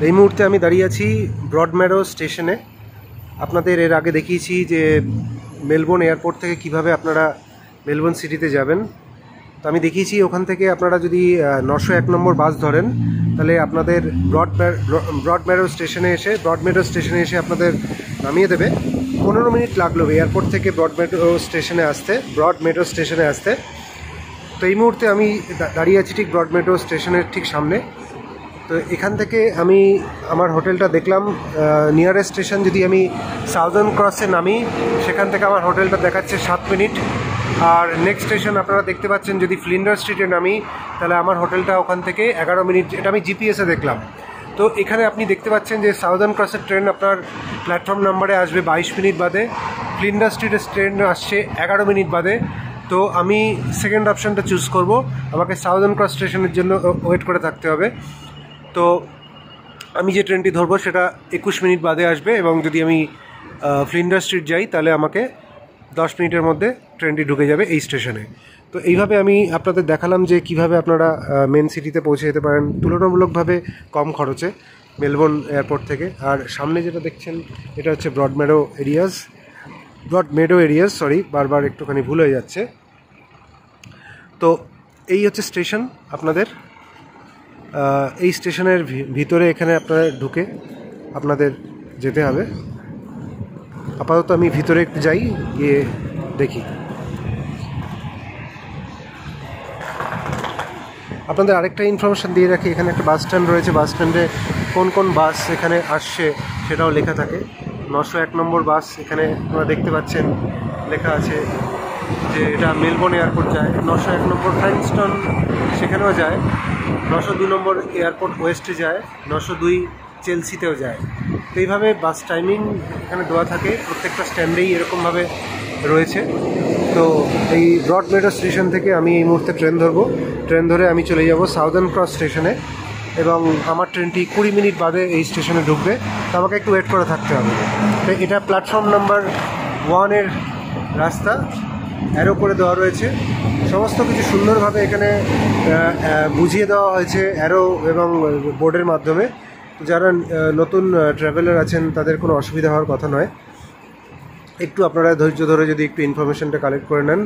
এই মুহূর্তে আমি দাঁড়িয়ে আছি ব্রডম্যারো স্টেশনে। আপনাদের এর আগে দেখিয়েছি যে মেলবোর্ন এয়ারপোর্ট থেকে কিভাবে আপনারা মেলবোর্ন সিটিতে যাবেন। তো আমি দেখিয়েছি ওখান থেকে আপনারা যদি 901 নম্বর বাস ধরেন তাহলে আপনাদের ব্রডম্যারো স্টেশনে এসে আপনাদের নামিয়ে দেবে। 15 মিনিট লাগলো এয়ারপোর্ট থেকে ব্রডম্যারো স্টেশনে আসতে। তো এই মুহূর্তে আমি দাঁড়িয়ে আছি ঠিক ব্রডম্যারো স্টেশনের ঠিক সামনে। তো এখান থেকে আমি আমার হোটেলটা দেখলাম। নিয়ারেস্ট স্টেশন যদি আমি সাউদার্ন ক্রসে নামি, সেখান থেকে আমার হোটেলটা দেখাচ্ছে 7 মিনিট। আর নেক্সট স্টেশন আপনারা দেখতে পাচ্ছেন যদি ফ্লিন্ডার স্ট্রিটে নামি তাহলে আমার হোটেলটা ওখান থেকে 11 মিনিট, এটা আমি জিপিএসে দেখলাম। তো এখানে আপনি দেখতে পাচ্ছেন যে সাউদার্ন ক্রসের ট্রেন আপনার প্ল্যাটফর্ম নাম্বারে আসবে 22 মিনিট বাদে, ফ্লিন্ডার স্ট্রিটের ট্রেন আসছে 11 মিনিট বাদে। তো আমি সেকেন্ড অপশানটা চুজ করব, আমাকে সাউদার্ন ক্রস স্টেশনের জন্য ওয়েট করে থাকতে হবে। তো আমি যে ট্রেনটি ধরবো সেটা 21 মিনিট বাদে আসবে, এবং যদি আমি ফ্লিন্ডার স্ট্রিট যাই তাহলে আমাকে 10 মিনিটের মধ্যে ট্রেনটি ঢুকে যাবে এই স্টেশনে। তো এইভাবে আমি আপনাদের দেখালাম যে কিভাবে আপনারা মেন সিটিতে পৌঁছে যেতে পারেন তুলনামূলকভাবে কম খরচে মেলবোর্ন এয়ারপোর্ট থেকে। আর সামনে যেটা দেখছেন এটা হচ্ছে ব্রডম্যারো এরিয়াস, বারবার একটুখানি ভুল হয়ে যাচ্ছে। তো এই হচ্ছে স্টেশন আপনাদের। এই স্টেশনের ভিতরে এখানে আপনারা ঢুকে আপনাদের যেতে হবে। আপাতত আমি ভিতরে একটু যাই, গিয়ে দেখি। আপনাদের আরেকটা ইনফরমেশান দিয়ে রাখি, এখানে একটা বাস স্ট্যান্ড রয়েছে। বাস স্ট্যান্ডে কোন কোন বাস এখানে আসছে সেটাও লেখা থাকে। 901 নম্বর বাস এখানে আপনারা দেখতে পাচ্ছেন লেখা আছে যে এটা মেলবোর্ন এয়ারপোর্ট যায়। 901 নম্বর ফ্রাঙ্কস্টন সেখানেও যায়। 902 নম্বর এয়ারপোর্ট ওয়েস্টে যায়। 902 চেলসিতেও যায়। তো এইভাবে বাস টাইমিং এখানে দেওয়া থাকে, প্রত্যেকটা স্ট্যান্ডেই এরকমভাবে রয়েছে। তো এই ব্রডম্যারো স্টেশন থেকে আমি এই মুহূর্তে ট্রেন ধরে আমি চলে যাব সাউদার্ন ক্রস স্টেশনে, এবং আমার ট্রেনটি 20 মিনিট বাদে এই স্টেশনে ঢুকবে। তো আমাকে একটু ওয়েট করে থাকতে হবে। তো এটা প্ল্যাটফর্ম নাম্বার 1 এর রাস্তা, অ্যারো করে দেওয়া রয়েছে। সমস্ত কিছু সুন্দরভাবে এখানে বুঝিয়ে দেওয়া হয়েছে অ্যারো এবং বোর্ডের মাধ্যমে। যারা নতুন ট্রাভেলার আছেন তাদের কোনো অসুবিধা হওয়ার কথা নয়। একটু আপনারা ধৈর্য ধরে যদি একটু ইনফরমেশনটা কালেক্ট করে নেন,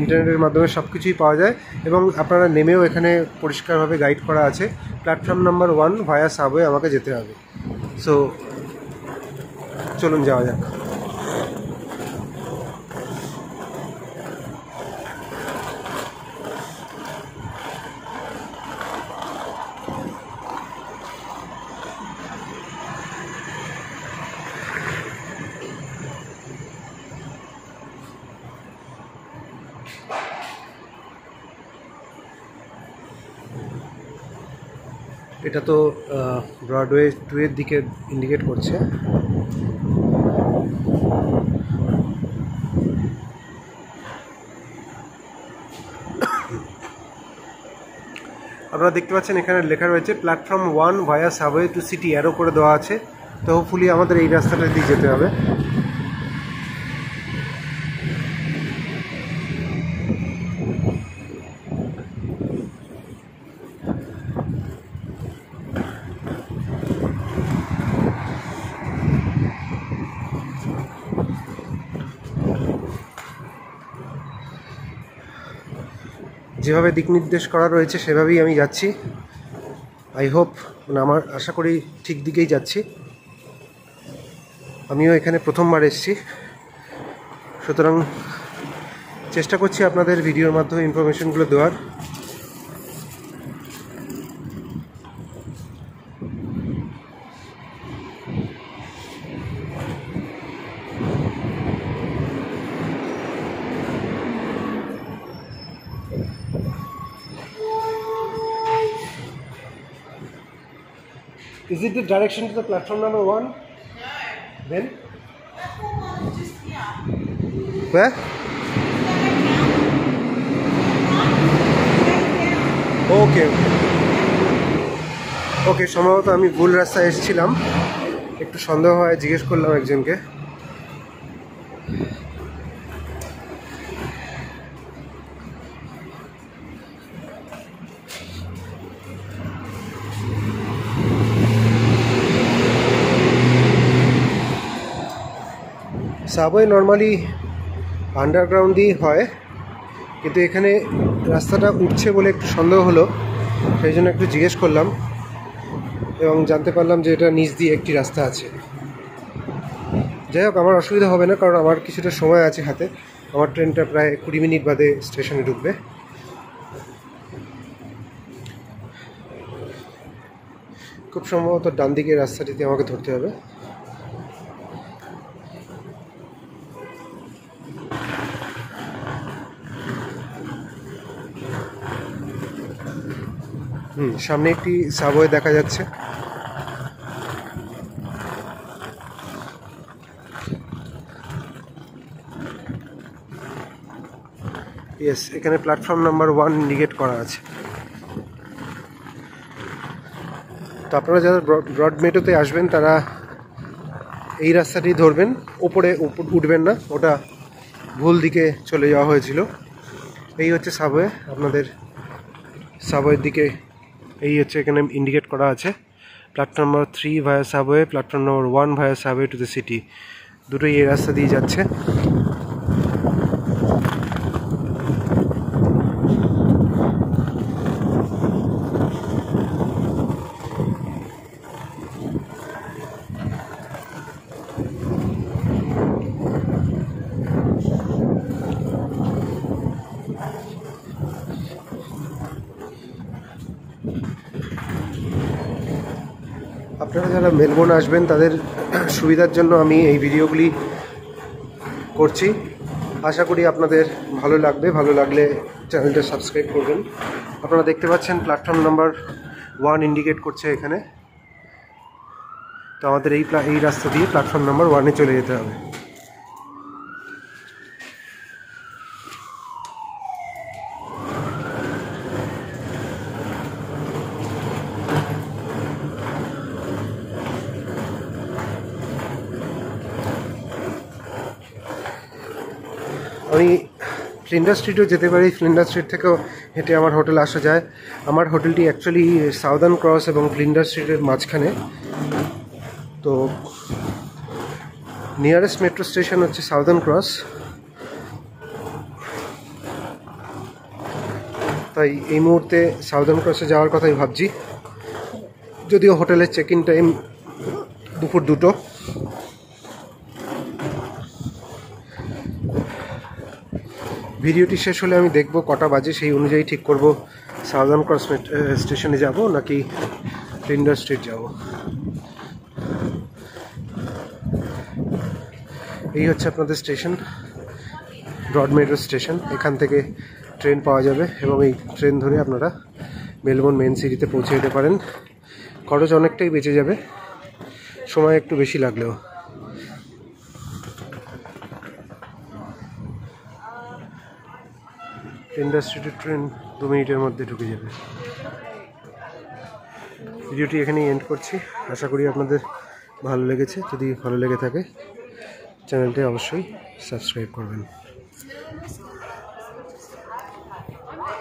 ইন্টারনেটের মাধ্যমে সব কিছুই পাওয়া যায়, এবং আপনারা নেমেও এখানে পরিষ্কারভাবে গাইড করা আছে। প্ল্যাটফর্ম নাম্বার 1 ভায়া সাবওয়ে আমাকে যেতে হবে। সো চলুন যাওয়া যাক। এটা তো ব্রডওয়ে 2 এর দিকে ইন্ডিকেট করছে। আপনারা দেখতে পাচ্ছেন এখানে লেখা রয়েছে প্ল্যাটফর্ম 1 ভায়া সাবওয়ে টু সিটি, অ্যারো করে দেওয়া আছে। তো হোপফুলি আমাদের এই রাস্তাটা দিয়ে যেতে হবে। যেভাবে দিক নির্দেশ করা রয়েছে সেভাবেই আমি যাচ্ছি। আই হোপ, আমার আশা করি ঠিক দিকেই যাচ্ছি। আমিও এখানে প্রথমবার এসেছি, সুতরাং চেষ্টা করছি আপনাদের ভিডিওর মাধ্যমে ইনফরমেশনগুলো দেওয়ার। Is it the direction to the platform number 1? No. Then? Just here. Where? Okay. Okay, সম্ভবত আমি ভুল রাস্তায় এসেছিলাম। একটু সন্দেহ হয়, জিজ্ঞেস করলাম একজনকে। সাবওয়ে নর্মালি আন্ডারগ্রাউন্ড দিয়েই হয়, কিন্তু এখানে রাস্তাটা উঠছে বলে একটু সন্দেহ হলো, সেই জন্য একটু জিজ্ঞেস করলাম এবং জানতে পারলাম যে এটা নিচ দিয়ে একটি রাস্তা আছে। যাই হোক, আমার অসুবিধা হবে না, কারণ আমার কিছুটা সময় আছে হাতে। আমার ট্রেনটা প্রায় 20 মিনিট বাদে স্টেশনে ঢুকবে। খুব সম্ভবত ডান দিকের রাস্তাটিতে আমাকে ধরতে হবে। সামনে একটি সাবওয়ে দেখা যাচ্ছে। ইয়েস, এখানে প্ল্যাটফর্ম নাম্বার 1 ইন্ডিকেট করা আছে। তো আপনারা যারা ব্রড মেট্রোতে আসবেন তারা এই রাস্তাটি ধরবেন, উপরে উঠবেন না, ওটা ভুল দিকে চলে যাওয়া হয়েছিল। এই হচ্ছে সাবওয়ে, আপনাদের সাবওয়ের দিকে এই হচ্ছে এখানে ইন্ডিকেট করা আছে। Platform number 3 via subway, platform number 1 via subway to the city, দুটোই এই রাস্তা দিয়ে যাচ্ছে। আপনারা যারা মেলবোর্ন আসবেন তাদের সুবিধার জন্য আমি এই ভিডিওগুলি করছি। আশা করি আপনাদের ভালো লাগবে। ভালো লাগলে চ্যানেলটা সাবস্ক্রাইব করবেন। আপনারা দেখতে পাচ্ছেন প্ল্যাটফর্ম নাম্বার 1 ইন্ডিকেট করছে এখানে। তো আমাদের এই রাস্তা দিয়ে প্ল্যাটফর্ম নাম্বার 1-এ চলে যেতে হবে। আমি ফ্লিন্ডার স্ট্রিটও যেতে পারি, ফ্লিন্ডার স্ট্রিট থেকেও হেঁটে আমার হোটেল আসা যায়। আমার হোটেলটি অ্যাকচুয়ালি সাউদার্ন ক্রস এবং ফ্লিন্ডার স্ট্রিটের মাঝখানে। তো নিয়ারেস্ট মেট্রো স্টেশন হচ্ছে সাউদার্ন ক্রস। তাই এই মুহূর্তে সাউদার্ন ক্রসে যাওয়ার কথাই ভাবছি, যদিও হোটেলের চেক ইন টাইম দুপুর 2টো। ভিডিওটি শেষ হলে আমি দেখব কটা বাজে, সেই অনুযায়ী ঠিক করব সাউদার্ন ক্রস স্টেশনে যাব নাকি ফ্লিন্ডার স্ট্রিট যাব। এই হচ্ছে আপনাদের স্টেশন, ব্রড মেট্রো স্টেশন। এখান থেকে ট্রেন পাওয়া যাবে এবং এই ট্রেন ধরে আপনারা মেলবোর্ন মেন সিটিতে পৌঁছে যেতে পারেন। খরচ অনেকটাই বেঁচে যাবে, সময় একটু বেশি লাগলেও। ফ্লিন্ডার স্ট্রিটের ট্রেন 2 মিনিটের মধ্যে ঢুকে যাবে। ভিডিওটি এখানেই এন্ড করছি। আশা করি আপনাদের ভালো লেগেছে। যদি ভালো লেগে থাকে চ্যানেলটি অবশ্যই সাবস্ক্রাইব করবেন।